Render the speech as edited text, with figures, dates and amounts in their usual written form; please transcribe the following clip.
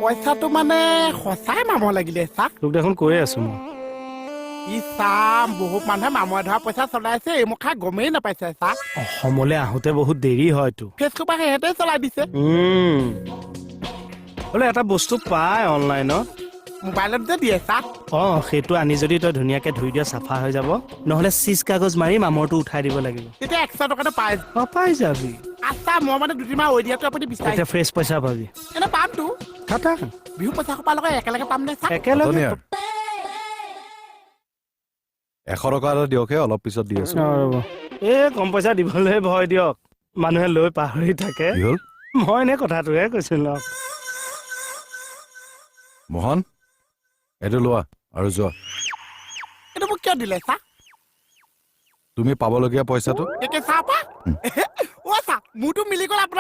পইচাটো মানে সঁচাই মামৰ লাগিলে চাক তোক দেখোন কৈয়ে আছো মই ই চাম বহুত মানুহে মামৰে ধৰা পইচা চলাইছে এই মোক খাই গমেই নাপাইছে চাক অসমলৈ আহোতে বহুত দেৰি হয়তো ফেচবুক সিহঁতে চলাই দিছে বোলে এটা বস্তু পায় অনলাইনত মোবাইলত যে দিয়ে চাক সেইটো আনি যদি তই ধুনীয়াকে ধুই দিয়া চাফা হৈ যাব নহলে চিজ কাগজ মাৰি মামৰটো উঠাই দিব লাগিব তেতিয়া 100 টকাটো পাই পাই যাবি আচ্ছা মই মানে দুদিনমান ঐ দিয়াটো আপুনি বিচাৰিছে এতিয়া ফ্ৰেছ পইচা পাবি এনে পামতো খাটা বিহু পইচা সোপা লগত একেলগে পাম নে চাক একেলগে 100 টকা এটা দিয়কহে অলপ পিছত দি আছো ৰ'ব এই কম পইচা দিবলৈ ভয় দিয়ক মানুহে লৈ পাহৰি থাকে কি হ'ল মই এনে কথাটোহে কৈছিলো মোহন এইটো লোৱা আৰু যোৱা এইটো মোক কিয় দিলে চাক তুমি পাবলগীয়া পইচাটো একে চাহ পা অ' চা মোৰতো মিলি গ'ল আপোনাৰ